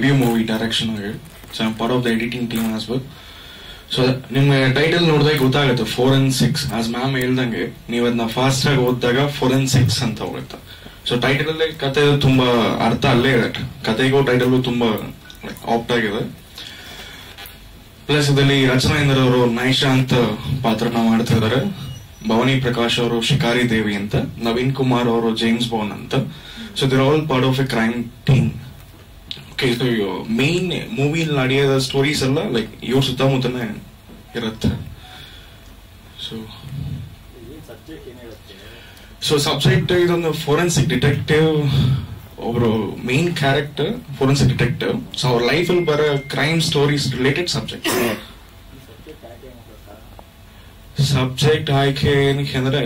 Debut movie direction ಆಗಿ. So I am part of the editing team as well. So ನಿಮ್ಗೆ title ನೋಡಿದಾಗ ಗೊತ್ತಾಗುತ್ತೆ 4 and 6. As ma'am ಹೇಳ್ದಂಗೆ ನೀವು ಅದನ್ನ ಫಾಸ್ಟ್ ಆಗಿ ಓದಿದಾಗ 4 and 6 ಅಂತ ಹೋಗುತ್ತೆ. ಸೊ ಟೈಟಲ್ ಅಲ್ಲೇ ಕತೆ ತುಂಬಾ ಅರ್ಥ ಅಲ್ಲೇ ಇದೆ. ಕತೆಗೂ ಟೈಟಲ್ ತುಂಬಾ ಆಪ್ಟ್ ಆಗಿದೆ. ಪ್ಲಸ್ ಇದರಲ್ಲಿ ರಚನಾ ಅವರು ನೈಷಾ ಅಂತ ಪಾತ್ರನ ಮಾಡ್ತಾ ಇದಾರೆ. ಭವಾನಿ ಪ್ರಕಾಶ್ ಅವರು ಶಿಕಾರಿ ದೇವಿ ಅಂತ, ನವೀನ್ ಕುಮಾರ್ ಅವರು ಜೇಮ್ಸ್ ಬಾಂಡ್ ಅಂತ. So they're all part of a crime team. Okay, so main movie ನಡೆಯೋದ ಸ್ಟೋರೀಸ್ ಎಲ್ಲ ಲೈಕ್ ಇವ್ರ ಸುತ್ತಮುತ್ತನೇ ಇರುತ್ತೆ. ಸೊ ಸಬ್ಜೆಕ್ಟ್ ಇದೊಂದು ಫೋರೆನ್ಸಿಕ್ ಡಿಟೆಕ್ಟಿವ್, ಒಬ್ರು main character forensic detective. So ಅವ್ರ ಲೈಫ್ ಅಲ್ಲಿ ಬರೋ ಕ್ರೈಮ್ ಸ್ಟೋರೀಸ್ ರಿಲೇಟೆಡ್ ಸಬ್ಜೆಕ್ಟ್ ಆಯ್ಕೆ ಏನಕ್ಕೆ ಅಂದ್ರೆ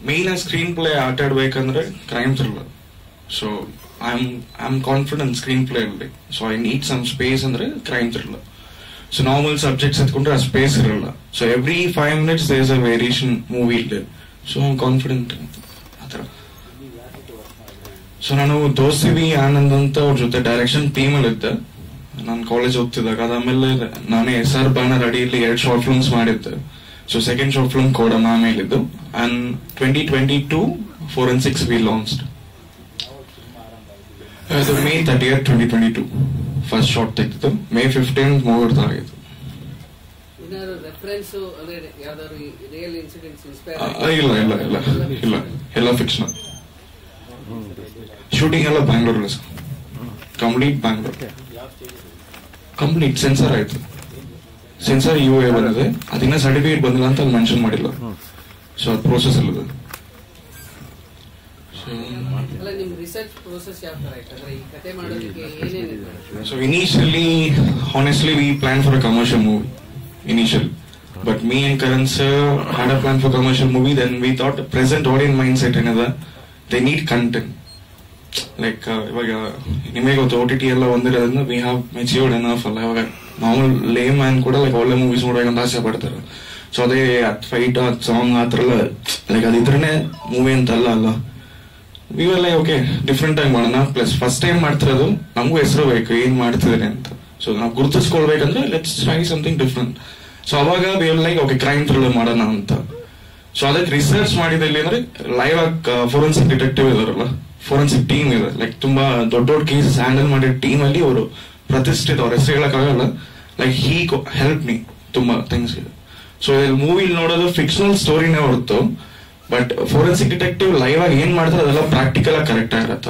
ಮೇನ್ ಸ್ಕ್ರೀನ್ ಪ್ಲೇ ಆಟ ಆಡ್ಬೇಕಂದ್ರೆ crime thriller. So I am confident screenplay ಅಲ್ಲಿ. So I need some space ಅಂದ್ರೆ crime thriller. So normal subjects ಎತ್ಕೊಂಡ್ರೆ ಆ ಸ್ಪೇಸ್ ಇರಲ್ಲ. So every 5 minutes there is a variation movie ಇಲ್ಲಿ. ಸೊ ಐ ಆಮ್ ಕಾನ್ಫಿಡೆಂಟ್ ಆತರ. So ನಾನು ದೋಸ್ತಿ ಆನಂದ್ ಅಂತ ಅವ್ರ ಜೊತೆ ಡೈರೆಕ್ಷನ್ ಟೀಮ್ ಅಲ್ಲಿ ಇದ್ದೆ ನಾನು ಕಾಲೇಜ್ ಓದ್ತಿದ್ದಾಗ. ಅದಾದ್ಮೇಲೆ ನಾನೇ SR ಬ್ಯಾನರ್ ಅಡಿಯಲ್ಲಿ 2 ಶಾರ್ಟ್ ಫಿಲ್ಮ್ಸ್ ಮಾಡಿದ್ದೆ. ಸೊ ಸೆಕೆಂಡ್ ಶಾರ್ಟ್ ಫಿಲ್ಮ್ ಕೂಡ ನಾನ್ ಹೇಳಿದ್ದು. And 2022 4 and 6 we launched. ಅದು May 30th 2022 ಫಸ್ಟ್ ಶಾರ್ಟ್ ತೆಗೆದಿದ್ದು. May 15th ಮುಹೂರ್ತ ಆಗಿತ್ತು. ಇಲ್ಲ ಇಲ್ಲ ಇಲ್ಲ ಇಲ್ಲ ಎಲ್ಲ ಫಿಕ್ಷನಲ್. ಶೂಟಿಂಗ್ ಎಲ್ಲ ಬ್ಯಾಂಗ್ಳೂರಲ್ಲಿ sir. Complete Bangalore. Complete censor ಆಯ್ತು. ಸೆನ್ಸರ್ UA ಬಂದಿದೆ. ಅದಿನ್ನ ಸರ್ಟಿಫಿಕೇಟ್ ಬಂದಿಲ್ಲ ಅಂತ ಅಲ್ಲಿ ಮೆನ್ಷನ್ ಮಾಡಿಲ್ಲ. ಸೊ ಅದು ಪ್ರೋಸೆಸ್ ಅಲ್ಲದ. So initially honestly we planned for a commercial movie initially, but me and Karan sir had a plan for commercial movie. Then we thought present audience mindset ಏನದ, they need content. Like ಇವಾಗ ನಿಮಗೆ ಗೊತ್ತು OTT ಎಲ್ಲ ಒಂದಿರೋದ್ರಿಂದ we have matured enough ಅಲ್ಲ. ಇವಾಗ normal ಲೇ man ಕೂಡ like ಒಳ್ಳೆ ಮೂವೀಸ್ ನೋಡ್ಬೇಕಂತ ಆಸೆ ಪಡ್ತಾರೆ. ಸೊ ಅದೇ ಫೈಟ್ ಸಾಂಗ್ ಆ ಥರ ಎಲ್ಲ ಲೈಕ್ ಅದಿದ್ರೇನೆ ಮೂವಿ ಅಂತ ಅಲ್ಲ. ಇವೆಲ್ಲ ಓಕೆ ಡಿಫ್ರೆಂಟ್ ಆಗಿ ಮಾಡೋಣ. ಪ್ಲಸ್ ಫಸ್ಟ್ ಟೈಮ್ ಮಾಡ್ತಿರೋದು, ನಮಗೂ ಹೆಸರು ಬೇಕು ಏನ್ ಮಾಡ್ತಿದ್ರೆ ಅಂತ. ಸೊ ನಾವು ಗುರುತಿಸ್ಕೊಳ್ಬೇಕಂದ್ರೆ let's try something different. So ಅವಾಗ ಲೈಕ್ ಓಕೆ ಕ್ರೈಮ್ ಥ್ರಿಲ್ಲರ್ ಮಾಡೋಣ ಅಂತ. ಸೊ ಅದಕ್ಕೆ ರಿಸರ್ಚ್ ಮಾಡಿದಲ್ಲಿ ಅಂದ್ರೆ ಲೈವ್ ಆಗಿ ಫೋರೆನ್ಸಿಕ್ ಡಿಟೆಕ್ಟಿವ್ ಇದಾರಲ್ಲ, ಫೋರೆನ್ಸಿಕ್ ಟೀಮ್ ಇದೆ. ಲೈಕ್ ತುಂಬಾ ದೊಡ್ಡ ದೊಡ್ಡ ಕೇಸಸ್ ಹ್ಯಾಂಡಲ್ ಮಾಡಿದ ಟೀಮ್ ಅಲ್ಲಿ ಅವರು ಪ್ರತಿಷ್ಠಿತ, ಅವ್ರ ಹೆಸರು ಹೇಳಕ್ಕಾಗಲ್ಲ. ಲೈಕ್ ಹೀ ಹೆಲ್ಪ್ ಮೀ ತುಂಬಾ ಥಿಂಗ್ಸ್ ಇದೆ. ಸೊ ಮೂವಿ ನೋಡೋದು ಫಿಕ್ಷನಲ್ ಸ್ಟೋರಿನೇ ಹೊರತು, ಬಟ್ ಫೋರೆನ್ಸಿಕ್ ಡಿಟೆಕ್ಟಿವ್ ಲೈವ್ ಆಗಿ ಏನ್ ಮಾಡ್ತಾರೆ ಅದೆಲ್ಲ ಪ್ರಾಕ್ಟಿಕಲ್ ಆಗಿ ಕರೆಕ್ಟ್ ಆಗಿರತ್ತ.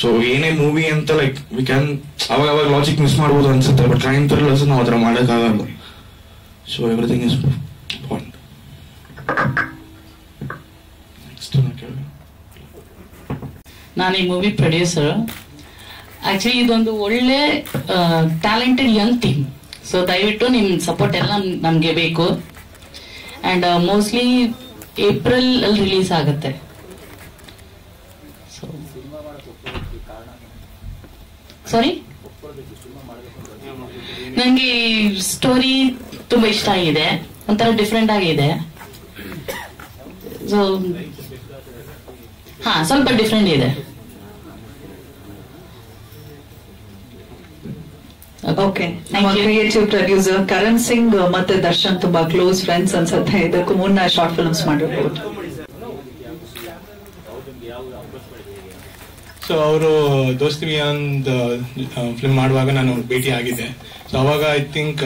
ಸೊ ಏನೇ ಮೂವಿ ಅಂತ ಲೈಕ್ ವಿ ಕ್ಯಾನ್ ಅವಾಗ ಲಾಜಿಕ್ ಮಿಸ್ ಮಾಡ್ಬೋದು ಅನ್ಸುತ್ತೆ, ಬಟ್ ಕ್ರೈಮ್ ಥ್ರಿಲ್ಲರ್ಸ್ ನಾವು ಅದ್ರ ಮಾಡಕ್ಕಾಗಲ್ಲ. So everything is point. ನಾನು ಈ ಮೂವಿ ಪ್ರೊಡ್ಯೂಸರ್. ಆಕ್ಚುಲಿ ಇದೊಂದು ಒಳ್ಳೆ ಟ್ಯಾಲೆಂಟೆಡ್ ಯಂಗ್ ಟೀಮ್. ಸೊ ದಯವಿಟ್ಟು ನಿಮ್ ಸಪೋರ್ಟ್ ಎಲ್ಲ ನಮ್ಗೆ ಬೇಕು. ಅಂಡ್ ಮೋಸ್ಟ್ಲಿ ಏಪ್ರಿಲ್ ಅಲ್ಲಿ ರಿಲೀಸ್ ಆಗುತ್ತೆ. ಸಾರಿ, ನಂಗೆ ಸ್ಟೋರಿ ತುಂಬಾ ಇಷ್ಟ ಆಗಿದೆ, ಒಂಥರ ಡಿಫ್ರೆಂಟ್ ಆಗಿದೆ. ಸೊ ಸ್ವಲ್ಪ ಡಿಫ್ರೆಂಟ್ ಇದೆ. ಓಕೆ, ನಮ್ಮ ಕ್ರಿಯೇಟಿವ್ ಪ್ರೊಡ್ಯೂಸರ್ ಕರಣ್ ಸಿಂಗ್ ಮತ್ತೆ ದರ್ಶನ್ ತುಂಬಾ ಕ್ಲೋಸ್ ಫ್ರೆಂಡ್ಸ್ ಅನ್ಸುತ್ತೆ. ಇದಕ್ಕೂ ಮುನ್ನ ಶಾರ್ಟ್ ಫಿಲ್ಮ್ಸ್ ಮಾಡಿರ್ಬೋದು. ಸೊ ಅವರು ದೋಸ್ತಿ ಒಂದು ಫಿಲ್ಮ್ ಮಾಡುವಾಗ ನಾನು ಭೇಟಿ ಆಗಿದ್ದೆ. ಸೊ ಅವಾಗ ಐ ಥಿಂಕ್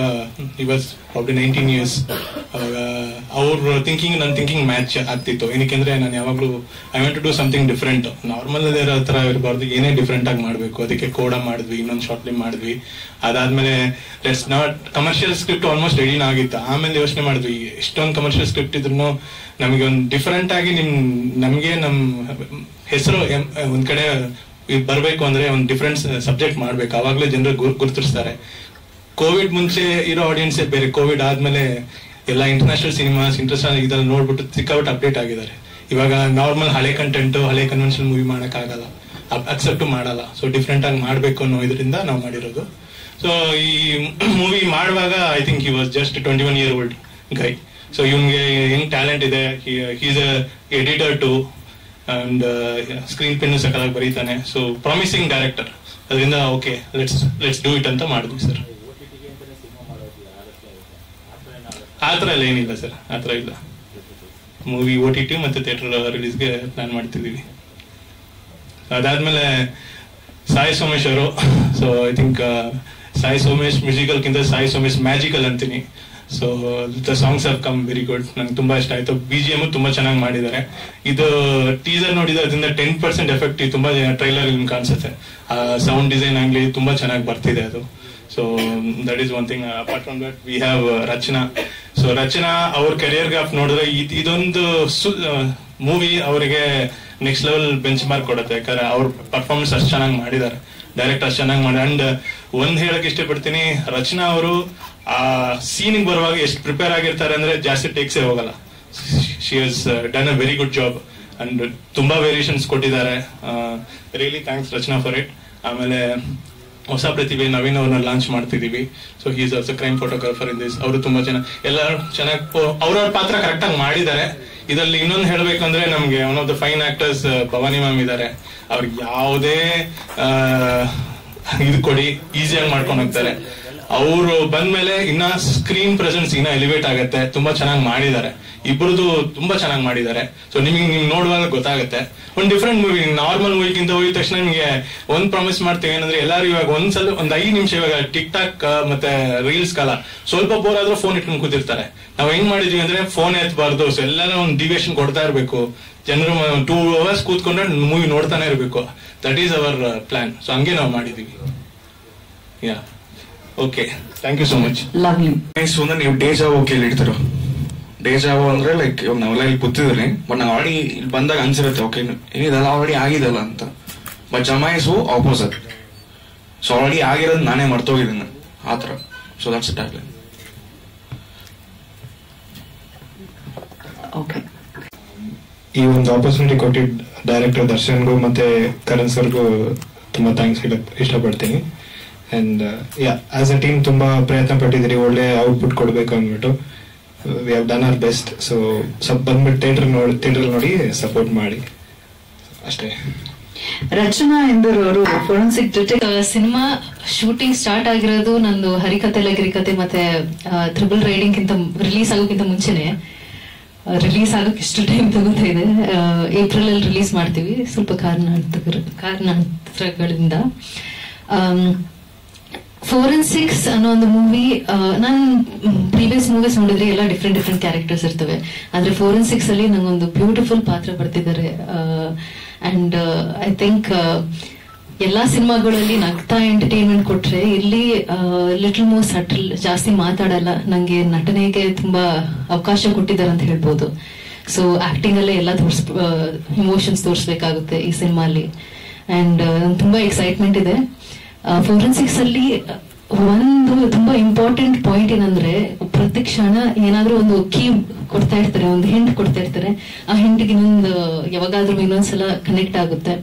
ಈ ವಾಸ್ ಪ್ರಾಬ್ಲಿ 19 years. ಅವಾಗ ಅವ್ರ ಥಿಂಕಿಂಗ್ ನನ್ನ ಥಿಂಕಿಂಗ್ ಮ್ಯಾಚ್ ಆಗ್ತಿತ್ತು. ಏನಕ್ಕೆಂದ್ರೆ ನಾನು ಯಾವಾಗ್ಲೂ I want to do something different. Normal ಇರೋ ತರ ಇರಬಾರ್ದು, ಏನೇ ಡಿಫ್ರೆಂಟ್ ಆಗಿ ಮಾಡಬೇಕು. ಅದಕ್ಕೆ ಕೋಡ ಮಾಡಿದ್ವಿ, ಇನ್ನೊಂದು ಶಾರ್ಟ್ ಫಿಲ್ಮ್ ಮಾಡಿದ್ವಿ. ಅದಾದ್ಮೇಲೆ let's not commercial script almost ರೆಡಿನ ಆಗಿತ್ತು. ಆಮೇಲೆ ಯೋಚನೆ ಮಾಡಿದ್ವಿ, ಇಷ್ಟೊಂದು ಕಮರ್ಷಿಯಲ್ ಸ್ಕ್ರಿಪ್ಟ್ ಇದ್ರು ನಮಗೆ ಒಂದು ಡಿಫ್ರೆಂಟ್ ಆಗಿ ನಮ್ಗೆ ನಮ್ ಹೆಸರು ಒಂದ್ ಕಡೆ ಬರ್ಬೇಕು ಅಂದ್ರೆ ಒಂದು ಡಿಫ್ರೆಂಟ್ ಸಬ್ಜೆಕ್ಟ್ ಮಾಡ್ಬೇಕು. ಅವಾಗ್ಲೇ ಜನರು ಗುರುತಿಸ್ತಾರೆ. ಕೋವಿಡ್ ಮುಂಚೆ ಇರೋ ಆಡಿಯನ್ಸ್ ಬೇರೆ, ಕೋವಿಡ್ ಆದ್ಮೇಲೆ ಎಲ್ಲ ಇಂಟರ್ನ್ಯಾಷನಲ್ ಸಿನಿಮಾಸ್ ಇಂಟರ್ನ್ಯಾಷನಲ್ ಇದೆಲ್ಲ ನೋಡ್ಬಿಟ್ಟು ಸಿಕ್ಕಾಬಿಟ್ಟು ಅಪ್ಡೇಟ್ ಆಗಿದ್ದಾರೆ. ಇವಾಗ ನಾರ್ಮಲ್ ಹಳೆ ಕಂಟೆಂಟ್, ಹಳೆ ಕನ್ವೆನ್ಷನಲ್ ಮೂವಿ ಮಾಡಕ್ ಆಗಲ್ಲ, ಅಕ್ಸೆಪ್ಟ್ ಮಾಡಲ್ಲ. ಸೊ ಡಿಫ್ರೆಂಟ್ ಆಗಿ ಮಾಡ್ಬೇಕು ಅನ್ನೋ ಇದರಿಂದ ನಾವು ಮಾಡಿರೋದು. ಸೊ ಈ ಮೂವಿ ಮಾಡುವಾಗ I think he was just 21 year old guy. So ಇವನ್ಗೆ ಹೆಂಗ್ ಟ್ಯಾಲೆಂಟ್ ಇದೆ, he's editor too and screen pen ಸಕಲಾಗಿ ಬರೀತಾನೆ. ಸೊ ಪ್ರಾಮಿಸಿಂಗ್ ಡೈರೆಕ್ಟರ್ ಅದರಿಂದ ಓಕೆ ಲೆಟ್ಸ್ ಡೂ ಇಟ್ ಅಂತ ಮಾಡಿದ್ವಿ ಸರ್. ಆತರ ಎಲ್ಲ ಏನಿಲ್ಲ ಸರ್, ಆತರ ಇಲ್ಲ. ಮೂವಿ OTT ಮತ್ತೆ ಥಿಯೇಟರ್ ರಿಲೀಸ್ಗೆ ಪ್ಲಾನ್ ಮಾಡ್ತಿದ್ದೀವಿ. ಅದಾದ್ಮೇಲೆ ಸಾಯಿ ಸೋಮೇಶ್ ಅವರು, so I think Sai Somesh ಮ್ಯೂಸಿಕಲ್ಗಿಂತ ಸಾಯಿ ಸೋಮೇಶ್ ಮ್ಯಾಜಿಕಲ್ ಅಂತೀನಿ. So the songs have come very good. ನಂಗೆ ತುಂಬಾ ಇಷ್ಟ ಆಯ್ತು. BGM ತುಂಬಾ ಚೆನ್ನಾಗಿ ಮಾಡಿದ್ದಾರೆ. ಇದು ಟೀಸರ್ ನೋಡಿದ್ರೆ ಅದರಿಂದ 10% ಎಫೆಕ್ಟ್ ತುಂಬಾ ಟ್ರೈಲರ್ ಕಾಣಿಸುತ್ತೆ. ಸೌಂಡ್ ಡಿಸೈನ್ ಆಗ್ಲಿ ತುಂಬಾ ಚೆನ್ನಾಗಿ ಬರ್ತಿದೆ ಅದು. So that is one thing. Apart from that we have Rachana. So Rachana ಅವ್ರ ಕೆರಿಯರ್ ಗ್ರಾಫ್ ನೋಡಿದ್ರೆ ಇದೊಂದು ಮೂವಿ ಅವರಿಗೆ ನೆಕ್ಸ್ಟ್ ಲೆವೆಲ್ ಬೆಂಚ್ ಮಾರ್ಕ್ ಕೊಡುತ್ತೆ. ಯಾಕಂದ್ರೆ ಅವ್ರ ಪರ್ಫಾರ್ಮೆನ್ಸ್ ಅಷ್ಟು ಚೆನ್ನಾಗಿ ಮಾಡಿದ್ದಾರೆ, ಡೈರೆಕ್ಟ್ ಅಷ್ಟು ಚೆನ್ನಾಗಿ ಮಾಡಿ. ಅಂಡ್ ಒಂದ್ ಹೇಳಕ್ ಇಷ್ಟಪಡ್ತೀನಿ, ರಚನಾ ಅವರು ಆ ಸೀನಿಗೆ ಬರುವಾಗ ಎಷ್ಟು ಪ್ರಿಪೇರ್ ಆಗಿರ್ತಾರೆ ಅಂದ್ರೆ ಜಾಸ್ತಿ ಟೇಕ್ಸೇ ಹೋಗಲ್ಲ. She has done a very good job and ತುಂಬಾ ವೇರಿಯೇಷನ್ಸ್ ಕೊಟ್ಟಿದ್ದಾರೆ. Really thanks Rachana for it. ಆಮೇಲೆ ಹೊಸ ಪ್ರತಿಭೆ ನವೀನ್ ಅವ್ರನ್ನ ಲಾಂಚ್ ಮಾಡ್ತಿದೀವಿ. So he is also crime photographer in this. ಅವರು ತುಂಬಾ ಚೆನ್ನಾಗಿ ಎಲ್ಲರೂ ಚೆನ್ನಾಗಿ ಅವ್ರವ್ರ ಪಾತ್ರ ಕರೆಕ್ಟ್ ಆಗಿ ಮಾಡಿದ್ದಾರೆ. ಇದರಲ್ಲಿ ಇನ್ನೊಂದು ಹೇಳ್ಬೇಕಂದ್ರೆ ನಮ್ಗೆ one of the fine actors Bhavani ma'am ಇದ್ದಾರೆ. ಅವ್ರಿಗೆ ಯಾವುದೇ ಇದು ಕೊಡಿ ಈಸಿಯಾಗಿ ಮಾಡ್ಕೊಂಡು ಹೋಗ್ತಾರೆ. ಅವರು ಬಂದ್ಮೇಲೆ ಇನ್ನ ಸ್ಕ್ರೀನ್ ಪ್ರೆಸೆನ್ಸ್ ಇನ್ನ ಎಲಿವೇಟ್ ಆಗುತ್ತೆ. ತುಂಬಾ ಚೆನ್ನಾಗಿ ಮಾಡಿದ್ದಾರೆ. ಇಬ್ಬರದು ತುಂಬಾ ಚೆನ್ನಾಗಿ ಮಾಡಿದ್ದಾರೆ. ಸೊ ನಿಮ್ಗೆ ನೋಡುವಾಗ ಗೊತ್ತಾಗುತ್ತೆ. ಒಂದು ಡಿಫ್ರೆಂಟ್ ಮೂವಿ. ನಾರ್ಮಲ್ ಮೂವಿಗಿಂತ ಹೋಗಿದ ತಕ್ಷಣ ನಿಮ್ಗೆ ಒಂದ್ ಪ್ರಾಮಿಸ್ ಮಾಡ್ತೀವಿ ಏನಂದ್ರೆ, ಎಲ್ಲರೂ ಇವಾಗ ಒಂದ್ಸಲ ಒಂದ್ 5 ನಿಮಿಷ ಇವಾಗ ಟಿಕ್ ಟಾಕ್ ಮತ್ತೆ ರೀಲ್ಸ್ ಕಾಲ ಸ್ವಲ್ಪ ಬೋರ್ ಆದ್ರೂ ಫೋನ್ ಇಟ್ಕೊಂಡು ಕೂತಿರ್ತಾರೆ. ನಾವ್ ಹೆಂಗ್ ಮಾಡಿದ್ವಿ ಅಂದ್ರೆ ಫೋನ್ ಎತ್ತಬಾರ್ದು. ಸೊ ಎಲ್ಲಾನು ಒಂದು ಡಿವಿಯೇಷನ್ ಕೊಡ್ತಾ ಇರ್ಬೇಕು. ಜನರು 2 hours ಕೂತ್ಕೊಂಡ್ರೆ ಮೂವಿ ನೋಡ್ತಾನೆ ಇರ್ಬೇಕು. That is our plan. So ಹಂಗೆ ನಾವು ಮಾಡಿದೀವಿ. Yeah okay, thank you so much. Lovely. ನೀವು ಡೇಜಾವೋ ಕೇಳಿರ್ತಾರೋ. ಡೇಜಾವೋ ಅಂದ್ರೆ ಲೈಕ್ ಇವಾಗ ನಾವೆಲ್ಲ ಇಲ್ಲಿ ಕೂತಿದ್ರಿ, ಬಟ್ ನಾವು ಆಲ್ರೆಡಿ ಇಲ್ಲಿ ಬಂದಾಗ ಅನ್ಸಿರುತ್ತೆ ಓಕೆ ಇದೆಲ್ಲ ಆಲ್ರೆಡಿ ಆಗಿದಲ್ಲ ಅಂತ. ಬಟ್ ಜಮಾಯಿಸು ಆಪೋಸಿಟ್. ಸೊ ಆಲ್ರೆಡಿ ಆಗಿರೋದು ನಾನೇ ಮರ್ತೋಗಿದ್ದೀನಿ ಆತರ. ಸೊ ದಟ್ಸ್ ಇಟ್ ಆಗ್ಲಿ. ಓಕೆ, ಈ ಒಂದು ಆಪರ್ಚುನಿಟಿ ಕೊಟ್ಟಿದ್ದ ಡೈರೆಕ್ಟರ್ ದರ್ಶನ್ಗೂ ಮತ್ತೆ ಕರಣ್ ಸರ್ಗೂ ತುಂಬಾ ಥ್ಯಾಂಕ್ಸ್ ಹೇಳಕ್ ಇಷ್ಟಪಡ್ತೀನಿ. ಅಂಡ್ ಆಸ್ ಅ ಟೀಮ್ ತುಂಬಾ ಪ್ರಯತ್ನ ಪಟ್ಟಿದ್ದೀರಿ ಒಳ್ಳೆ ಔಟ್ಪುಟ್ ಕೊಡ್ಬೇಕು ಅಂದ್ಬಿಟ್ಟು. We have done hour best. So ಸ್ವಲ್ಪ ಬಂದ್ಬಿಟ್ಟು ಥಿಯೇಟರ್ ನೋಡಿ ಸಪೋರ್ಟ್ ಮಾಡಿ ಅಷ್ಟೇ. ರಚನಾ ಎಂದರ್ ಅವರು ಫೋರೆನ್ಸಿಕ್ ಜೊತೆ ಸಿನಿಮಾ ಶೂಟಿಂಗ್ ಸ್ಟಾರ್ಟ್ ಆಗಿರೋದು ನಂದು ಹರಿಕತೆ ಲಗಿರಿಕತೆ ಮತ್ತೆ ಟ್ರಿಬಲ್ ರೈಡಿಂಗ್ ರಿಲೀಸ್ ಆಗೋಕ್ಕಿಂತ ಮುಂಚೆನೆ. ರಿಲೀಸ್ ಆಗೋಕೆ ಎಷ್ಟು ಟೈಮ್ ತಗೋತಾ ಇದೆ. ಏಪ್ರಿಲ್ ಅಲ್ಲಿ ರಿಲೀಸ್ ಮಾಡ್ತೀವಿ ಸ್ವಲ್ಪ ಕಾರಣಾಂತರಗಳಿಂದ. ಫೋರೆನ್ಸಿಕ್ಸ್ ಅನ್ನೋ ಒಂದು ಮೂವಿ, ನಾನು ಪ್ರೀವಿಯಸ್ ಮೂವೀಸ್ ನೋಡಿದ್ರೆ ಎಲ್ಲ ಡಿಫ್ರೆಂಟ್ ಕ್ಯಾರೆಕ್ಟರ್ಸ್ ಇರ್ತವೆ. ಆದ್ರೆ ಫೋರೆನ್ಸಿಕ್ಸ್ ಅಲ್ಲಿ ನಂಗೊಂದು ಬ್ಯೂಟಿಫುಲ್ ಪಾತ್ರ ಬರ್ತಿದ್ದಾರೆ. ಅಂಡ್ ಐ ಥಿಂಕ್ ಎಲ್ಲಾ ಸಿನಿಮಾಗಳಲ್ಲಿ ನಗ್ತಾ ಎಂಟರ್ಟೈನ್ಮೆಂಟ್ ಕೊಟ್ರೆ, ಇಲ್ಲಿ ಲಿಟಲ್ ಮೋರ್ ಸಟಲ್, ಜಾಸ್ತಿ ಮಾತಾಡಲ್ಲ. ನಂಗೆ ನಟನೆಗೆ ತುಂಬಾ ಅವಕಾಶ ಕೊಟ್ಟಿದ್ದಾರೆ ಅಂತ ಹೇಳ್ಬೋದು. ಸೊ ಆಕ್ಟಿಂಗ್ ಅಲ್ಲೇ ಎಲ್ಲ ಇಮೋಷನ್ಸ್ ತೋರಿಸ್ಬೇಕಾಗುತ್ತೆ ಈ ಸಿನಿಮಾಲಿ. ಅಂಡ್ ತುಂಬಾ ಎಕ್ಸೈಟ್ಮೆಂಟ್ ಇದೆ. ಫೋರೆನ್ಸಿಕ್ಸ್ ಅಲ್ಲಿ ಒಂದು ತುಂಬಾ ಇಂಪಾರ್ಟೆಂಟ್ ಪಾಯಿಂಟ್ ಏನಂದ್ರೆ, ಪ್ರತಿ ಕ್ಷಣ ಏನಾದ್ರೂ ಒಂದು ಕೀ ಕೊಡ್ತಾ ಇರ್ತಾರೆ, ಒಂದು ಹಿಂಟ್ ಕೊಡ್ತಾ ಇರ್ತಾರೆ. ಆ ಹಿಂಟ್ಗೆ ಯಾವಾಗಾದ್ರೂ ಇನ್ನೊಂದ್ಸಲ ಕನೆಕ್ಟ್ ಆಗುತ್ತೆ.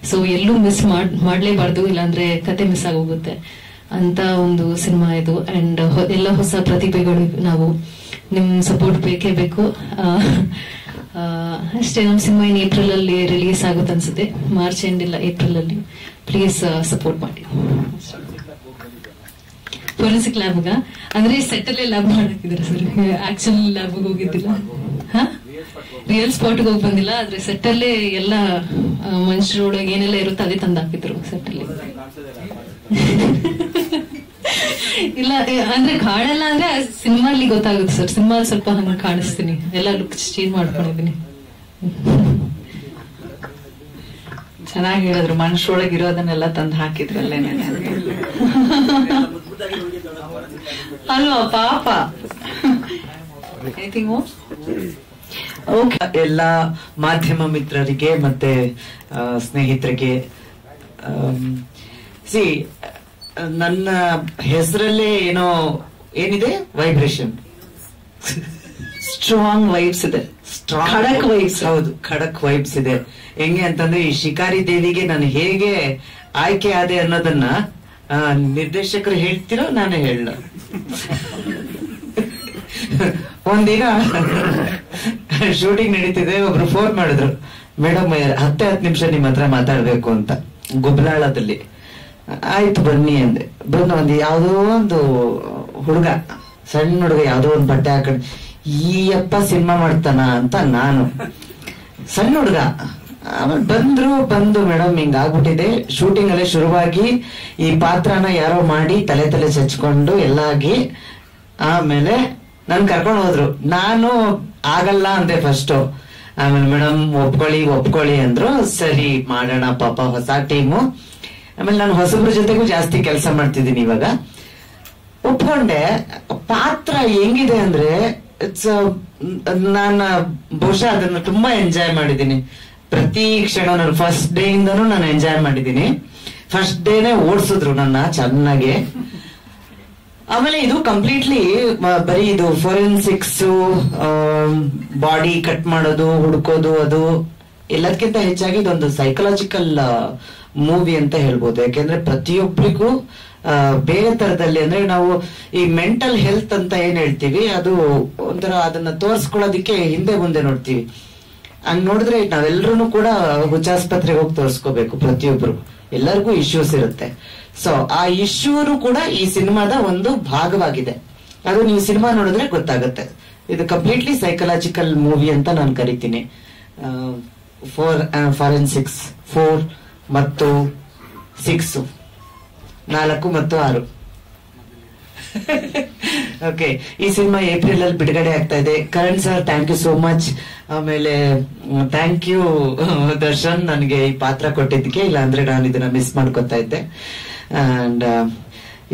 ಸೊ ಎಲ್ಲೂ ಮಿಸ್ ಮಾಡ್ಲೇಬಾರ್ದು, ಇಲ್ಲಾಂದ್ರೆ ಕತೆ ಮಿಸ್ ಆಗೋಗುತ್ತೆ ಅಂತ ಒಂದು ಸಿನಿಮಾ ಇದು. ಅಂಡ್ ಎಲ್ಲ ಹೊಸ ಪ್ರತಿಭೆಗಳು ನಾವು, ನಿಮ್ ಸಪೋರ್ಟ್ ಬೇಕೇ ಬೇಕು. ಅಷ್ಟೇ. ನಮ್ ಸಿನಿಮಾ ಇನ್ ಏಪ್ರಿಲ್ ಅಲ್ಲಿ ರಿಲೀಸ್ ಆಗುತ್ತೆ ಅನ್ಸುತ್ತೆ. ಮಾರ್ಚ್ ಎಂಡ್ ಇಲ್ಲ, ಏಪ್ರಿಲ್ ಅಲ್ಲಿ. ಪ್ಲೀಸ್ ಸಪೋರ್ಟ್ ಮಾಡಿ. ಫೋರೆನ್ಸಿಕ್ ಲ್ಯಾಬ್ಗ ಅಂದ್ರೆ ಸೆಟ್ ಅಲ್ಲೇ ಲ್ಯಾಬ್ ಮಾಡಾಕಿದ್ದಾರೆ ಸರ್. ಆಕ್ಚುಲ್ ಲ್ಯಾಬ್ ಹೋಗಿದ್ದಿಲ್ಲ, ರಿಯಲ್ ಸ್ಪಾಟ್ ಹೋಗಿ ಬಂದಿಲ್ಲ. ಆದ್ರೆ ಸೆಟ್ ಅಲ್ಲೇ ಎಲ್ಲ ಮನುಷ್ಯರೊಳಗೆ ಏನೆಲ್ಲ ಇರುತ್ತೆ ಅದೇ ತಂದು ಹಾಕಿದ್ರು ಸೆಟ್ ಅಲ್ಲಿ. ಇಲ್ಲ ಅಂದ್ರೆ ಕಾಣಲ್ಲ ಅಂದ್ರೆ ಸಿನಿಮಾ ಅಲ್ಲಿ ಗೊತ್ತಾಗುತ್ತೆ ಸರ್. ಸಿನಿಮಾ ಸ್ವಲ್ಪ ಹಂಗ ಕಾಣಿಸ್ತೀನಿ, ಎಲ್ಲ ಲುಕ್ ಚೇಂಜ್ ಮಾಡ್ಕೊಂಡಿದ್ದೀನಿ. ಚೆನ್ನಾಗಿ ಹೇಳಿದ್ರು. ಮನುಷ್ಯರೊಳಗೆ ಇರೋದನ್ನೆಲ್ಲ ತಂದು ಹಾಕಿದ್ರಲ್ಲೇನೆ ಅಲ್ವಾ ಪಾಪ. ಎಲ್ಲ ಮಾಧ್ಯಮ ಮಿತ್ರರಿಗೆ ಮತ್ತೆ ಸ್ನೇಹಿತರಿಗೆ, ನನ್ನ ಹೆಸರಲ್ಲೇ ಏನಿದೆ ವೈಬ್ರೇಷನ್, ಸ್ಟ್ರಾಂಗ್ ವೈಬ್ಸ್ ಇದೆ, ಖಡಕ್ ವೈಬ್ಸ್. ಹೌದು, ಖಡಕ್ ವೈಬ್ಸ್ ಇದೆ. ಹೆಂಗೆ ಅಂತಂದ್ರೆ ಈ ಶಿಕಾರಿ ದೇವಿಗೆ ನಾನು ಹೇಗೆ ಆಯ್ಕೆ ಆದೆ ಅನ್ನೋದನ್ನ ನಿರ್ದೇಶಕರು ಹೇಳ್ತಿರೋ ನಾನೇ ಹೇಳ. ಒಂದಿನ ಶೂಟಿಂಗ್ ನಡೀತಿದೆ, ಒಬ್ರು ಫೋನ್ ಮಾಡಿದ್ರು, ಮೇಡಮ್ 10 ನಿಮಿಷ ನಿಮ್ ಹತ್ರ ಮಾತಾಡ್ಬೇಕು ಅಂತ, ಗುಬ್ಲಾಳದಲ್ಲಿ. ಆಯ್ತು ಬನ್ನಿ ಅಂದೆ. ಬಂದು ಒಂದು ಯಾವುದೋ ಒಂದು ಹುಡುಗ, ಸಣ್ಣ ಹುಡುಗ, ಯಾವುದೋ ಒಂದು ಬಟ್ಟೆ ಹಾಕೊಂಡು ಈ ಅಪ್ಪ ಸಿನಿಮಾ ಮಾಡ್ತಾನ ಅಂತ ನಾನು, ಸಣ್ಣ ಹುಡುಗ. ಆಮೇಲೆ ಬಂದು ಮೇಡಮ್ ಹಿಂಗ ಆಗ್ಬಿಟ್ಟಿದೆ, ಶೂಟಿಂಗ್ ಅಲ್ಲೇ ಶುರುವಾಗಿ ಈ ಪಾತ್ರನ ಯಾರೋ ಮಾಡಿ ತಲೆ ಚಚ್ಕೊಂಡು ಎಲ್ಲ ಆಗಿ ಆಮೇಲೆ ನನ್ ಕರ್ಕೊಂಡು ಹೋದ್ರು. ನಾನು ಆಗಲ್ಲ ಅಂದೆ ಫಸ್ಟ್. ಆಮೇಲೆ ಮೇಡಮ್ ಒಪ್ಕೊಳ್ಳಿ ಅಂದ್ರು. ಸರಿ ಮಾಡೋಣ, ಪಾಪ ಹೊಸ ಟೀಮು. ಆಮೇಲೆ ನಾನು ಹೊಸಬ್ರ ಜೊತೆಗೂ ಜಾಸ್ತಿ ಕೆಲಸ ಮಾಡ್ತಿದ್ದೀನಿ ಇವಾಗ. ಒಪ್ಕೊಂಡೆ. ಪಾತ್ರ ಹೆಂಗಿದೆ ಅಂದ್ರೆ ನಾನು ಬಹುಶಃ ಅದನ್ನು ತುಂಬಾ ಎಂಜಾಯ್ ಮಾಡಿದ್ದೀನಿ. ಪ್ರತಿ ಕ್ಷಣ ನಾನು ಫಸ್ಟ್ ಡೇ ಇಂದನೂ ನಾನು ಎಂಜಾಯ್ ಮಾಡಿದ್ದೀನಿ. ಫಸ್ಟ್ ಡೇನೆ ಓಡಿಸಿದ್ರು ನನ್ನ ಚೆನ್ನಾಗಿ. ಆಮೇಲೆ ಇದು ಕಂಪ್ಲೀಟ್ಲಿ ಬರೀ ಇದು ಫೋರೆನ್ಸಿಕ್ಸ್, ಬಾಡಿ ಕಟ್ ಮಾಡೋದು, ಹುಡುಕೋದು, ಅದು ಎಲ್ಲದಕ್ಕಿಂತ ಹೆಚ್ಚಾಗಿ ಇದೊಂದು ಸೈಕಲಾಜಿಕಲ್ ಮೂವಿ ಅಂತ ಹೇಳ್ಬೋದು. ಯಾಕೆಂದ್ರೆ ಪ್ರತಿಯೊಬ್ಬರಿಗೂ ಬೇರೆ ತರದಲ್ಲಿ, ಅಂದ್ರೆ ನಾವು ಈ ಮೆಂಟಲ್ ಹೆಲ್ತ್ ಅಂತ ಏನ್ ಹೇಳ್ತೀವಿ, ಅದು ಒಂಥರ ಅದನ್ನ ತೋರ್ಸ್ಕೊಳ್ಳೋದಿಕ್ಕೆ ಹಿಂದೆ ಮುಂದೆ ನೋಡ್ತೀವಿ. ಹಂಗ್ ನೋಡಿದ್ರೆ ನಾವೆಲ್ಲರೂ ಕೂಡ ಹುಚ್ಚಾಸ್ಪತ್ರೆಗೆ ಹೋಗಿ ತೋರ್ಸ್ಕೋಬೇಕು. ಪ್ರತಿಯೊಬ್ರು ಎಲ್ಲರಿಗೂ ಇಶ್ಯೂಸ್ ಇರುತ್ತೆ. ಸೊ ಆ ಇಶ್ಯೂನು ಕೂಡ ಈ ಸಿನಿಮಾದ ಒಂದು ಭಾಗವಾಗಿದೆ. ಅದು ನೀವು ಸಿನಿಮಾ ನೋಡಿದ್ರೆ ಗೊತ್ತಾಗುತ್ತೆ. ಇದು ಕಂಪ್ಲೀಟ್ಲಿ ಸೈಕಲಾಜಿಕಲ್ ಮೂವಿ ಅಂತ ನಾನು ಕರಿತೀನಿ. ಫಾರೆನ್ಸಿಕ್ಸ್ 4 ಮತ್ತು 6, 4 ಮತ್ತು 6. ಓಕೆ, ಈ ಸಿನಿಮಾ ಏಪ್ರಿಲ್ ಅಲ್ಲಿ ಬಿಡುಗಡೆ ಆಗ್ತಾ ಇದೆ. Karan sir, thank you so much. ಆಮೇಲೆ ಥ್ಯಾಂಕ್ ಯು ದರ್ಶನ್, ನನಗೆ ಈ ಪಾತ್ರ ಕೊಟ್ಟಿದ್ದಕ್ಕೆ. ಇಲ್ಲ ಅಂದ್ರೆ ನಾನು ಇದನ್ನ ಮಿಸ್ ಮಾಡ್ಕೊತಾ ಇದ್ದೆ. ಅಂಡ್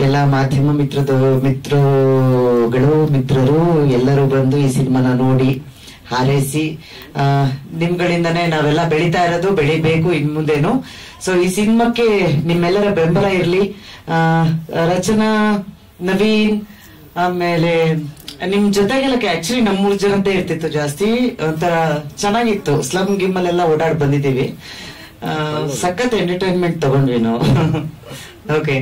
ಎಲ್ಲ ಮಾಧ್ಯಮ ಮಿತ್ರರು ಎಲ್ಲರೂ ಬಂದು ಈ ಸಿನಿಮಾನ ನೋಡಿ ಹಾರೈಸಿ, ನಿಮ್ಗಳಿಂದಾನೇ ನಾವೆಲ್ಲ ಬೆಳೀತಾ ಇರೋದು, ಬೆಳಿಬೇಕು ಇನ್ ಮುಂದೇನು. ಸೊ ಈ ಸಿನಿಮಾಕ್ಕೆ ನಿಮ್ಮೆಲ್ಲರ ಬೆಂಬಲ ಇರ್ಲಿ. ರಚನಾ, ನವೀನ್, ಆಮೇಲೆ ನಿಮ್ ಜೊತೆಗೆಲ್ಲ ಆಕ್ಚುಲಿ ನಮ್ 3 ಜನತೆ ಇರ್ತಿತ್ತು ಜಾಸ್ತಿ. ಒಂಥರ ಚೆನ್ನಾಗಿತ್ತು. ಸ್ಲಮ್ ಗಿಮ್ಮಲ್ಲೆಲ್ಲ ಓಡಾಡ್ ಬಂದಿದ್ದೀವಿ. ಸಖತ್ ಎಂಟರ್ಟೈನ್ಮೆಂಟ್ ತಗೊಂಡ್ವಿ ನಾವು. ಓಕೆ,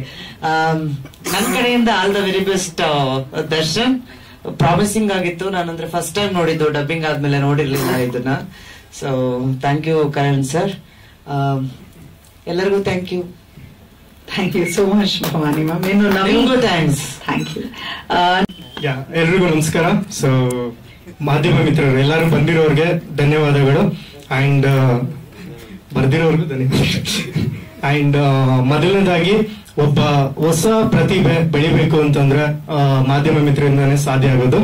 ನನ್ ಕಡೆಯಿಂದ all the very best Darshan. Promising ಆಗಿತ್ತು. ನಾನಂದ್ರೆ ಫಸ್ಟ್ ಟೈಮ್ ನೋಡಿದ್ದು, ಡಬ್ಬಿಂಗ್ ಆದ್ಮೇಲೆ ನೋಡಿರ್ಲಿಲ್ಲ ಇದನ್ನ. So thank you Karan sir. ಎಲ್ಲರಿಗೂ thank you. Thank you so much Bhavani ma'am. ಇನ್ನು ನಿಮಗೂ ಥ್ಯಾಂಕ್ಸ್. Thank you. ಎಲ್ರಿಗೂ ನಮಸ್ಕಾರ. ಸೊ ಮಾಧ್ಯಮ ಮಿತ್ರರು ಎಲ್ಲರೂ ಬಂದಿರೋರ್ಗೆ ಧನ್ಯವಾದಗಳು, ಅಂಡ್ ಬರ್ದಿರೋರ್ಗು ಧನ್ಯವಾದ. ಅಂಡ್ ಮೊದಲನೇದಾಗಿ ಒಬ್ಬ ಹೊಸ ಪ್ರತಿಭೆ ಬೆಳಿಬೇಕು ಅಂತಂದ್ರೆ ಮಾಧ್ಯಮ ಮಿತ್ರರಿಂದಾನೇ ಸಾಧ್ಯ ಆಗೋದು.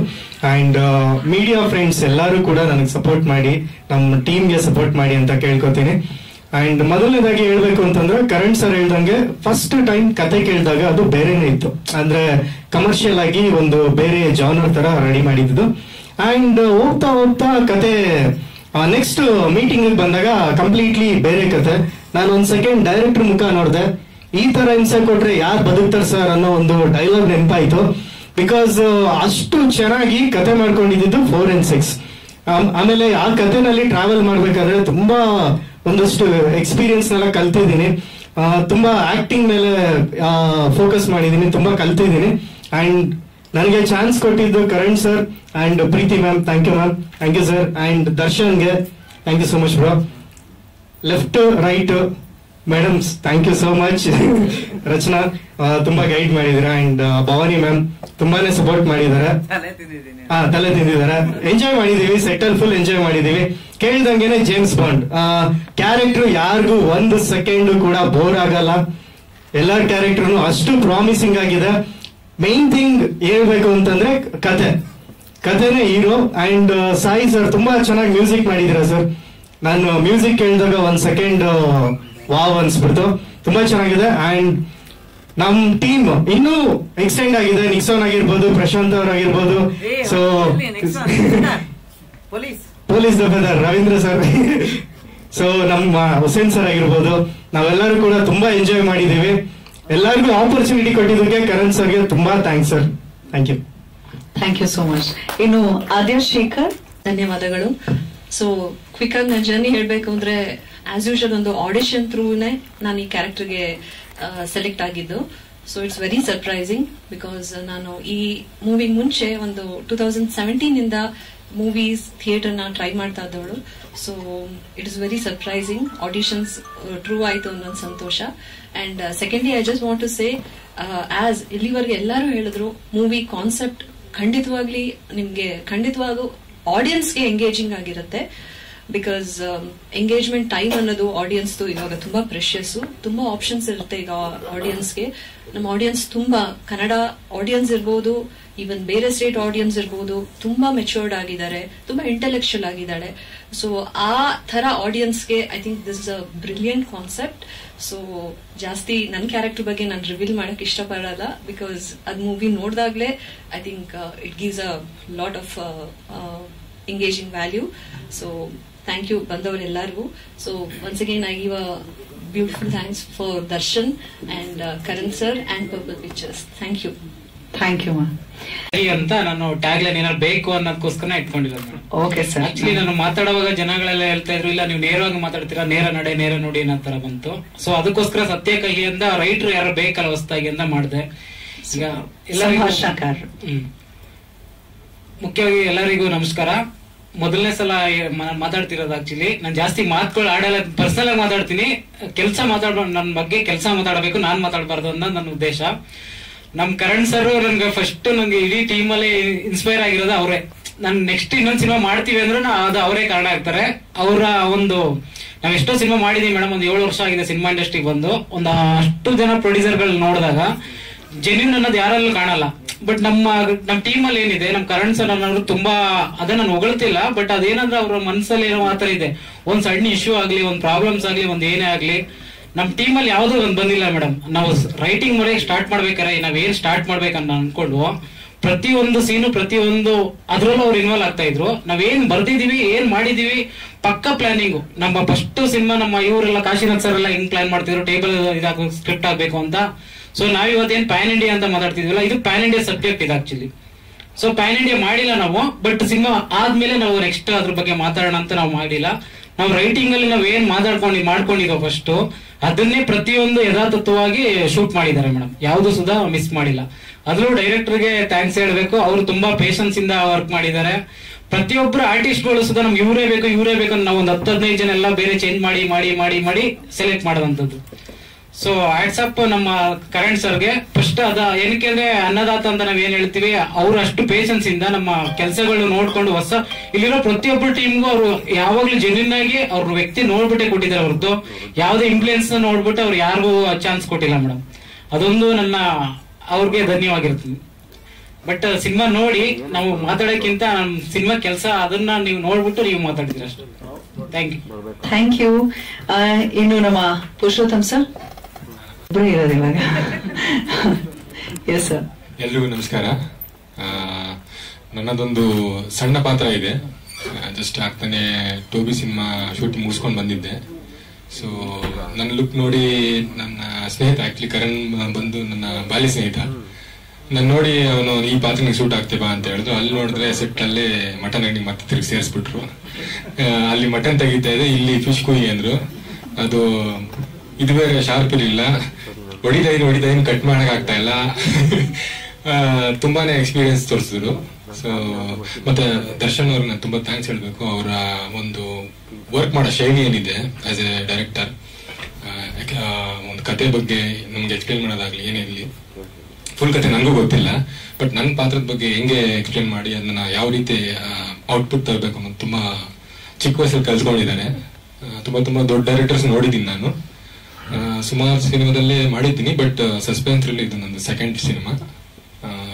ಅಂಡ್ ಮೀಡಿಯಾ ಫ್ರೆಂಡ್ಸ್ ಎಲ್ಲರೂ ಕೂಡ ನನಗೆ ಸಪೋರ್ಟ್ ಮಾಡಿ, ನಮ್ಮ ಟೀಮ್ಗೆ ಸಪೋರ್ಟ್ ಮಾಡಿ ಅಂತ ಕೇಳ್ಕೊತೀನಿ. ಅಂಡ್ ಮೊದಲನೇದಾಗಿ ಹೇಳ್ಬೇಕು ಅಂತಂದ್ರೆ, ಕರಣ್ ಸರ್ ಹೇಳ್ದಂಗೆ ಫಸ್ಟ್ ಟೈಮ್ ಕತೆ ಕೇಳಿದಾಗ ಅದು ಬೇರೆನೇ ಇತ್ತು. ಅಂದ್ರೆ ಕಮರ್ಷಿಯಲ್ ಆಗಿ ಒಂದು ಬೇರೆ ಜಾನರ್ ತರ ರೆಡಿ ಮಾಡಿದ್ದು. ಅಂಡ್ ಹೋಗ್ತಾ ಕತೆ ನೆಕ್ಸ್ಟ್ ಮೀಟಿಂಗ್ ಬಂದಾಗ ಕಂಪ್ಲೀಟ್ಲಿ ಬೇರೆ ಕತೆ. ನಾನು ಒಂದ್ ಸೆಕೆಂಡ್ ಡೈರೆಕ್ಟರ್ ಮುಖ ನೋಡಿದೆ. ಈ ತರ ಹಿಂಸೆ ಕೊಟ್ರೆ ಯಾರು ಬದುಕ್ತಾರೆ ಸರ್ ಅನ್ನೋ ಒಂದು ಡೈಲಾಗ್ ನೆನಪಾಯ್ತು. ಬಿಕಾಸ್ ಅಷ್ಟು ಚೆನ್ನಾಗಿ ಕತೆ ಮಾಡ್ಕೊಂಡಿದ್ದು ಫೋರೆನ್ಸಿಕ್ಸ್. ಆಮೇಲೆ ಆ ಕತೆನಲ್ಲಿ ಟ್ರಾವೆಲ್ ಮಾಡ್ಬೇಕಾದ್ರೆ ತುಂಬಾ ಒಂದಷ್ಟು ಎಕ್ಸ್ಪೀರಿಯನ್ಸ್ ನೆಲ್ಲ ಕಲ್ತಿದ್ದೀನಿ. ತುಂಬಾ ಆಕ್ಟಿಂಗ್ ಮೇಲೆ ಫೋಕಸ್ ಮಾಡಿದ್ದೀನಿ, ತುಂಬಾ ಕಲ್ತಿದ್ದೀನಿ. ಅಂಡ್ ನನಗೆ ಚಾನ್ಸ್ ಕೊಟ್ಟಿದ್ದು Karan sir and Preethi ma'am, thank you ma'am, thank you sir. And ದರ್ಶನ್ಗೆ thank you so much bro. Left right madams, thank you so much. Rachana ತುಂಬಾ ಗೈಡ್ ಮಾಡಿದಿರಾ. ಅಂಡ್ ಭವಾನಿ ಮ್ಯಾಮ್ ತುಂಬಾನೇ ಸಪೋರ್ಟ್ ಮಾಡಿದ್ದಾರೆ. ತಲೆ ತಿಂದಿದ್ದಾರೆ. ಎಂಜಾಯ್ ಮಾಡಿದೀವಿ, ಸೆಟಲ್ ಫುಲ್ ಎಂಜಾಯ್ ಮಾಡಿದೀವಿ. ಕೇಳಿದಂಗೆನೆ ಜೇಮ್ಸ್ ಬಾಂಡ್ ಕ್ಯಾರೆಕ್ಟರ್ ಯಾರಿಗೂ 1 ಸೆಕೆಂಡ್ ಕೂಡ ಬೋರ್ ಆಗಲ್ಲ. ಎಲ್ಲರ ಕ್ಯಾರೆಕ್ಟರ್ ಅಷ್ಟು ಪ್ರಾಮಿಸಿಂಗ್ ಆಗಿದೆ. ಮೈನ್ ಥಿಂಗ್ ಹೇಳ್ಬೇಕು ಅಂತಂದ್ರೆ ಕತೆನೇ ಹೀರೋ. ಅಂಡ್ ಸಾಯಿ ಸರ್ ತುಂಬಾ ಚೆನ್ನಾಗಿ ಮ್ಯೂಸಿಕ್ ಮಾಡಿದಿರ ಸರ್. ನಾನು ಮ್ಯೂಸಿಕ್ ಕೇಳಿದಾಗ 1 ಸೆಕೆಂಡ್ ವಾವ್ ಅನ್ಸ್ಬಿಡ್ತು. ತುಂಬಾ ಚೆನ್ನಾಗಿದೆ. ಅಂಡ್ ನಮ್ ಟೀಮ್ ಇನ್ನೂ ಎಕ್ಸ್ಟೆಂಡ್ ಆಗಿದೆ. ನಿಕ್ಸೋನ್ ಆಗಿರ್ಬೋದು, ಪ್ರಶಾಂತ್ ಅವ್ರ ಆಗಿರ್ಬೋದು, ಸೊ ಪೊಲೀಸ್ ದಫೇದಾರ್ ರವೀಂದ್ರ ಸರ್, ಸೊ ನಮ್ಮ ಹುಸೇನ್ ಸರ್ ಆಗಿರ್ಬೋದು, ನಾವೆಲ್ಲರೂ ಕೂಡ ತುಂಬಾ ಎಂಜಾಯ್ ಮಾಡಿದೀವಿ. ಎಲ್ಲರಿಗೂ ಆಪರ್ಚುನಿಟಿ ಕೊಟ್ಟಿದ್ದಕ್ಕೆ ಕರಣ್ ಸರ್ಗೆ ತುಂಬಾ thanks sir. Thank you. Thank you so much. ಇನ್ನು ಆದ್ಯ ಶೇಖರ್, ಧನ್ಯವಾದಗಳು. ಸೊ ಕ್ವಿಕ್ ಆಗಿ ನನ್ನ ಜರ್ನಿ ಹೇಳ್ಬೇಕು ಅಂದ್ರೆ, ಆಸ್ ಯೂಶುವಲ್ ಒಂದು ಆಡಿಷನ್ ಥ್ರೂನೇ ನಾನು ಈ ಕ್ಯಾರೆಕ್ಟರ್ಗೆ ಸೆಲೆಕ್ಟ್ ಆಗಿದ್ದು. So it's very surprising because ನಾನು ಈ ಮೂವಿ ಮುಂಚೆ ಒಂದು 2017 ಇಂದ ಮೂವೀಸ್ ಥಿಯೇಟರ್ ನ ಟ್ರೈ ಮಾಡ್ತಾ ಇದ್ದವಳು. So it is very surprising. Auditions through ಆಯ್ತು ಅನ್ನೋ ಸಂತೋಷ. And secondly I just want to say as ಇಲ್ಲಿವರೆಗೆ ಎಲ್ಲರೂ ಹೇಳಿದ್ರು ಮೂವಿ ಕಾನ್ಸೆಪ್ಟ್ ಖಂಡಿತವಾಗೂ ಆಡಿಯನ್ಸ್ಗೆ ಎಂಗೇಜಿಂಗ್ ಆಗಿರುತ್ತೆ. ಬಿಕಾಸ್ ಎಂಗೇಜ್ಮೆಂಟ್ ಟೈಮ್ ಅನ್ನೋದು ಆಡಿಯನ್ಸ್ ಇವಾಗ ತುಂಬಾ ಪ್ರೆಷಿಯಸ್. ತುಂಬಾ ಆಪ್ಷನ್ಸ್ ಇರುತ್ತೆ ಈಗ ಆಡಿಯನ್ಸ್ಗೆ. ನಮ್ಮ ಆಡಿಯನ್ಸ್ ತುಂಬಾ ಕನ್ನಡ ಆಡಿಯನ್ಸ್ ಇರ್ಬೋದು, ಈವನ್ ಬೇರೆ ಸ್ಟೇಟ್ ಆಡಿಯನ್ಸ್ ಇರ್ಬೋದು, ತುಂಬಾ ಮೆಚೂರ್ಡ್ ಆಗಿದ್ದಾರೆ, ತುಂಬಾ ಇಂಟೆಲೆಕ್ಚುಯಲ್ ಆಗಿದ್ದಾರೆ. ಸೊ ಆ ತರ ಆಡಿಯನ್ಸ್ಗೆ I think this is a brilliant concept. So ಜಾಸ್ತಿ ನನ್ನ ಕ್ಯಾರೆಕ್ಟರ್ ಬಗ್ಗೆ ನಾನು ರಿವೀಲ್ ಮಾಡಕ್ ಇಷ್ಟಪಡಲ್ಲ ಬಿಕಾಸ್ ಅದ್ ಮೂವಿ ನೋಡಿದಾಗ್ಲೇ I think it gives a lot of engaging value. So thank you ಬಂದವರೆಲ್ಲರಿಗೂ. So once again I give a beautiful thanks for Darshan and Karan sir and Purple Pictures. Thank you. Thank you ಅಂತ ನಾನು tag line ಏನಾದ್ರು ಬೇಕು ಅನ್ನೋದಕ್ಕೋಸ್ಕರ ಇಟ್ಕೊಂಡಿರೋದು. Okay sir. Actually ನಾನು ಮಾತಾಡುವಾಗ ಜನಗಳೆಲ್ಲ ಹೇಳ್ತಾ ಇದ್ರು, ಇಲ್ಲ ನೀವು ನೇರವಾಗಿ ಮಾತಾಡ್ತೀರಾ, ನೇರ ನಡೆ ನೇರ ನುಡಿ ಅನ್ನೋ ತರ ಬಂತು. ಸೊ ಅದಕ್ಕೋಸ್ಕರ ಸತ್ಯ ಕಹಿಯಿಂದ ರೈಟರ್ ಯಾರು ಬೇಕಲ್ಲ ಹೊಸದಾಗಿ ಅಂತ ಮಾಡಿದೆ. ಈಗ ಎಲ್ಲರಿಗೂ ಮುಖ್ಯವಾಗಿ ಎಲ್ಲರಿಗೂ ನಮಸ್ಕಾರ. ಮೊದಲನೇ ಸಲ ಮಾತಾಡ್ತಿರೋದು. ಆಕ್ಚುಲಿ ನಾನು ಜಾಸ್ತಿ ಮಾತುಗಳು ಆಡಲ್ಲ, ಪರ್ಸನಲ್ ಆಗಿ ಮಾತಾಡ್ತೀನಿ. ನನ್ನ ಬಗ್ಗೆ ಕೆಲಸ ಮಾತಾಡಬೇಕು, ನಾನ್ ಮಾತಾಡಬಾರ್ದು ಅನ್ನೋ ನನ್ನ ಉದ್ದೇಶ. ನಮ್ ಕರಣ್ ಸರ್ ನನ್ಗೆ ಫಸ್ಟ್ ನಂಗೆ ಇಡೀ ಟೀಮ್ ಅಲ್ಲಿ ಇನ್ಸ್ಪೈರ್ ಆಗಿರೋದು ಅವರೇ. ನಾನು ನೆಕ್ಸ್ಟ್ ಇನ್ನೊಂದ್ ಸಿನಿಮಾ ಮಾಡ್ತೀವಿ ಅಂದ್ರೆ ಅದು ಅವರೇ ಕಾರಣ ಆಗ್ತಾರೆ. ಅವರ ಒಂದು ನಾವ್ ಎಷ್ಟೋ ಸಿನಿಮಾ ಮಾಡಿದೀವಿ ಮೇಡಮ್, ಒಂದು 7 ವರ್ಷ ಆಗಿದೆ ಸಿನಿಮಾ ಇಂಡಸ್ಟ್ರಿಗೆ ಬಂದು. ಒಂದು ಅಷ್ಟು ಜನ ಪ್ರೊಡ್ಯೂಸರ್ಗಳು ನೋಡಿದಾಗ ಜೆನ್ಯೂನ್ ಅನ್ನೋದು ಯಾರಲ್ಲೂ ಕಾಣಲ್ಲ. ಬಟ್ ನಮ್ಮ ಟೀಮ್ ಅಲ್ಲಿ ಏನಿದೆ, ನಮ್ ಕರಣ್ ಸರ್ ಅನ್ನೋರು ತುಂಬಾ, ಅದನ್ನ ನಾನು ಹೊಗಳ್ತಿಲ್ಲ, ಬಟ್ ಅದೇನಂದ್ರೆ ಅವ್ರ ಮನಸ್ಸಲ್ಲಿ ಏನೋ ಮಾತ್ರ ಇದೆ. ಒಂದ್ ಸಣ್ಣ ಇಶ್ಯೂ ಆಗ್ಲಿ, ಒಂದ್ ಪ್ರಾಬ್ಲಮ್ಸ್ ಆಗ್ಲಿ, ಒಂದ್ ಏನೇ ಆಗ್ಲಿ, ನಮ್ ಟೀಮ್ ಅಲ್ಲಿ ಯಾವ್ದು ಒಂದ್ ಬಂದಿಲ್ಲ ಮೇಡಮ್. ನಾವು ರೈಟಿಂಗ್ ಮಾಡಕ್ ಸ್ಟಾರ್ಟ್ ಮಾಡ್ಬೇಕಾರೆ ನಾವೇನ್ ಸ್ಟಾರ್ಟ್ ಮಾಡ್ಬೇಕನ್ನ ಅನ್ಕೊಂಡು ಪ್ರತಿಯೊಂದು ಸೀನು ಪ್ರತಿಯೊಂದು ಅದ್ರಲ್ಲೂ ಅವ್ರು ಇನ್ವಾಲ್ವ್ ಆಗ್ತಾ ಇದ್ರು. ನಾವೇನ್ ಬರ್ದಿದೀವಿ, ಏನ್ ಮಾಡಿದೀವಿ, ಪಕ್ಕ ಪ್ಲಾನಿಂಗು. ನಮ್ಮ ಫಸ್ಟ್ ಸಿನಿಮಾ ನಮ್ಮ ಇವರೆಲ್ಲ ಕಾಶಿನಾಥ್ ಸರ್ ಎಲ್ಲ ಹಿಂಗ್ ಪ್ಲಾನ್ ಮಾಡ್ತಿದ್ರು, ಟೇಬಲ್ ಇದಾಗ ಸ್ಕ್ರಿಪ್ಟ್ ಆಗ್ಬೇಕು ಅಂತ. ಸೊ ನಾವಿವತ್ತೇನ್ ಪ್ಯಾನ್ ಇಂಡಿಯಾ ಅಂತ ಮಾತಾಡ್ತಿದ್ವಲ್ಲ, ಇದು ಪ್ಯಾನ್ ಇಂಡಿಯಾ ಸಬ್ಜೆಕ್ಟ್ ಇದೆ ಆಕ್ಚುಲಿ. ಸೊ ಪ್ಯಾನ್ ಇಂಡಿಯಾ ಮಾಡಿಲ್ಲ ನಾವು, ಬಟ್ ಸಿನಿಮಾ ಆದ್ಮೇಲೆ ನಾವು ನೆಕ್ಸ್ಟ್ ಅದ್ರ ಬಗ್ಗೆ ಮಾತಾಡೋಣ ಅಂತ ನಾವು ಮಾಡಿಲ್ಲ. ನಾವು ರೈಟಿಂಗ್ ಅಲ್ಲಿ ನಾವ್ ಏನ್ ಮಾಡ್ಕೊಂಡಿದ್ದೋ ಫಸ್ಟ್ ಅದನ್ನೇ ಪ್ರತಿಯೊಂದು ಯಥಾತತ್ವವಾಗಿ ಶೂಟ್ ಮಾಡಿದ್ದಾರೆ ಮೇಡಮ್. ಯಾವ್ದು ಸುಧಾ ಮಿಸ್ ಮಾಡಿಲ್ಲ. ಅದ್ರೂ ಡೈರೆಕ್ಟರ್ಗೆ ಥ್ಯಾಂಕ್ಸ್ ಹೇಳ್ಬೇಕು. ಅವರು ತುಂಬಾ ಪೇಷನ್ಸ್ ಇಂದ ವರ್ಕ್ ಮಾಡಿದ್ದಾರೆ. ಪ್ರತಿಯೊಬ್ಬರು ಆರ್ಟಿಸ್ಟ್ಗಳು ಸುಧಾ ನಮ್ಗೆ ಇವರೇ ಬೇಕು ಅಂತ ನಾವು ಒಂದು 10-15 ಜನ ಎಲ್ಲ ಬೇರೆ ಚೇಂಜ್ ಮಾಡಿ ಸೆಲೆಕ್ಟ್ ಮಾಡೋದಂಥದ್ದು. ಸೊ ವಾಟ್ಸಪ್ ನಮ್ಮ ಕರಣ್ ಸರ್ಗೆ ಫಸ್ಟ್ ಏನಕ್ಕೆ ಅಂದ್ರೆ ಅನ್ನದಾತ ಅಂತ ನಾವ್ ಏನ್ ಹೇಳ್ತೀವಿ, ಅವ್ರು ಅಷ್ಟು ಪೇಷನ್ಸ್ ಇಂದ ನಮ್ಮ ಕೆಲಸಗಳು ನೋಡ್ಕೊಂಡು ಇಲ್ಲಿರೋ ಪ್ರತಿಯೊಬ್ಬರು ಟೀಮ್ಗೂ ಅವರು ಯಾವಾಗ್ಲೂ ಜೆನ್ಯೂನ್ ಆಗಿ ಅವ್ರ ವ್ಯಕ್ತಿ ನೋಡ್ಬಿಟ್ಟೆ ಕೊಟ್ಟಿದ್ದಾರೆ ಹೊರತು ಯಾವ್ದೇ ಇನ್ಫ್ಲೂಯೆನ್ಸ್ ನೋಡ್ಬಿಟ್ಟು ಅವ್ರು ಯಾರಿಗೂ ಚಾನ್ಸ್ ಕೊಟ್ಟಿಲ್ಲ ಮೇಡಮ್. ಅದೊಂದು ನನ್ನ ಅವ್ರಿಗೆ ಧನ್ಯವಾಗಿರ್ತೀನಿ. ಬಟ್ ಸಿನಿಮಾ ನೋಡಿ ನಾವು ಮಾತಾಡೋಕ್ಕಿಂತ ಸಿನಿಮಾ ಕೆಲಸ ಅದನ್ನ ನೀವು ನೋಡ್ಬಿಟ್ಟು ನೀವು ಮಾತಾಡ್ತೀರ ಅಷ್ಟೇ. Thank you. ಇನ್ನು ನಮ್ಮ ಪುರುಷೋತ್ತಮ್ ಸರ್ ಇರೋದು ಇವಾಗ. Yes sir. ಎಲ್ರಿಗೂ ನಮಸ್ಕಾರ. ನನ್ನದೊಂದು ಸಣ್ಣ ಪಾತ್ರ ಇದೆ. ಜಸ್ಟ್ ಆಗ್ತಾನೆ ಟೋಬಿ ಸಿನಿಮಾ ಶೂಟಿಂಗ್ ಮುಗಿಸ್ಕೊಂಡು ಬಂದಿದ್ದೆ. ಸೊ ನನ್ನ ಲುಕ್ ನೋಡಿ ನನ್ನ ಸ್ನೇಹಿತ ಆಕ್ಚುಲಿ ಕರಣ್ ಬಂದು ನನ್ನ ಬಾಲ್ಯ ಸ್ನೇಹಿತ ನಾನು ನೋಡಿ ಅವನು ಈ ಪಾತ್ರನಿಗೆ ಸೂಟ್ ಆಗ್ತೇ ಬಾ ಅಂತ ಹೇಳಿದ್ರು. ಅಲ್ಲಿ ನೋಡಿದ್ರೆ ಸೆಟ್ ಅಲ್ಲೇ ಮಟನ್ ಅಂಗಡಿ ಮತ್ತೆ ತಿರುಗಿ ಸೇರಿಸ್ಬಿಟ್ರು. ಅಲ್ಲಿ ಮಟನ್ ತೆಗಿತಾ ಇದೆ, ಇಲ್ಲಿ ಫಿಶ್ ಕುಯಿ ಅಂದ್ರು. ಅದು ಇದು ಬೇರೆ ಶಾರ್ಪ್ ಇರಲಿಲ್ಲ. ಹೊಡಿತಾ ಕಟ್ ಮಾಡಕ್ ಆಗ್ತಾ ಇಲ್ಲ. ತುಂಬಾನೇ ಎಕ್ಸ್ಪೀರಿಯನ್ಸ್ ತೋರಿಸಿದ್ರು. ಸೊ ಮತ್ತೆ ದರ್ಶನ್ ಅವ್ರಿಗೆ ನಾನು ತುಂಬಾ ಥ್ಯಾಂಕ್ಸ್ ಹೇಳ್ಬೇಕು. ಅವರ ಒಂದು ವರ್ಕ್ ಮಾಡೋ ಶೈಲಿ ಏನಿದೆ ಆಸ್ ಎ ಡೈರೆಕ್ಟರ್, ಒಂದು ಕತೆ ಬಗ್ಗೆ ನಮ್ಗೆ ಎಕ್ಸ್ಪ್ಲೇನ್ ಮಾಡೋದಾಗ್ಲಿ ಏನೇ ಇರಲಿ, ಫುಲ್ ಕತೆ ನನಗೂ ಗೊತ್ತಿಲ್ಲ, ಬಟ್ ನನ್ನ ಪಾತ್ರದ ಬಗ್ಗೆ ಹೆಂಗೆ ಎಕ್ಸ್ಪ್ಲೇನ್ ಮಾಡಿ ಅದನ್ನ ಯಾವ ರೀತಿ ಔಟ್ಪುಟ್ ತರಬೇಕು ಅನ್ನೋದು ತುಂಬಾ ಚಿಕ್ಕ ವಯಸ್ಸಲ್ಲಿ ಕಲ್ತ್ಕೊಂಡಿದ್ದಾನೆ. ತುಂಬಾ ದೊಡ್ಡ ಡೈರೆಕ್ಟರ್ಸ್ ನೋಡಿದ್ದೀನಿ ನಾನು, ಸುಮಾರು ಸಿನಿಮಾದಲ್ಲೇ ಮಾಡಿದ್ದೀನಿ. ಬಟ್ ಸಸ್ಪೆನ್ಸ್ ಥ್ರಿಲ್ ಇದು ನಂದು ಸೆಕೆಂಡ್ ಸಿನಿಮಾ.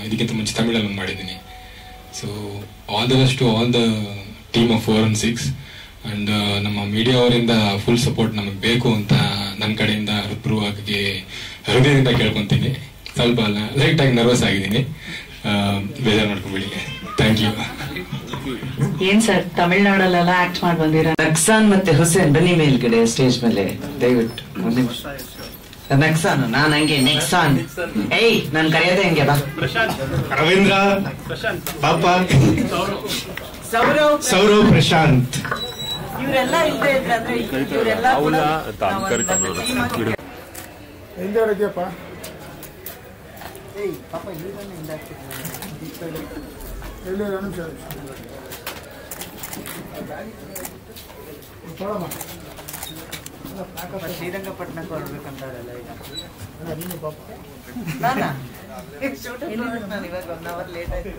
ಇದಕ್ಕಿಂತ ಮುಂಚೆ ತಮಿಳಲ್ಲಿ ಒಂದು ಮಾಡಿದ್ದೀನಿ. So all the best to all the team of 4 and 6 and ನಮ್ಮ ಮೀಡಿಯಾ ಅವರಿಂದ ಫುಲ್ ಸಪೋರ್ಟ್ ನಮಗೆ ಬೇಕು ಅಂತ ನನ್ನ ಕಡೆಯಿಂದ ಹೃದಯದಿಂದ ಕೇಳ್ಕೊಂತೀನಿ. ಸ್ವಲ್ಪ ಲೈಟ್ ಆಗಿ ನರ್ವಸ್ ಆಗಿದ್ದೀನಿ, ಬೇಜಾರು ಮಾಡ್ಕೊಂಬಿಡಿ. Thank you. ಏನ್ ಸರ್ ತಮಿಳ್ನಾಡಲ್ಲೆಲ್ಲ ಆಕ್ಟ್ ಮಾಡಿ ಬಂದಿರ? ನಕ್ಸಾನ್ ಮತ್ತೆ ಹುಸೇನ್ ಬನ್ನಿ ಮೇಲ್ಗಡೆ ಸ್ಟೇಜ್ ಮೇಲೆ ದಯವಿಟ್ಟು. ನಕ್ಸಾನ್ ನಾನ್ ಹಂಗೆ ನೆಕ್ಸಾನ್. ಏಯ್ ನಾನ್ ಕರೆಯೋದೇ ಹಂಗೆ ಬಾ. ರವೀಂದ್ರ ಪಾಪ, ಸೌರವ್, ಪ್ರಶಾಂತ್ ಇವರೆಲ್ಲ ಇಲ್ಲದೆ ಇದ್ರೆ ಇವರೆಲ್ಲ ಶ್ರೀರಂಗಪಟ್ಟಣಕ್ಕೆ ಹೊರಡ್ಬೇಕಂತಾರಲ್ಲ ಈಗ ನಾನು ಇವಾಗ 1 hour ಲೇಟ್ ಆಯ್ತು.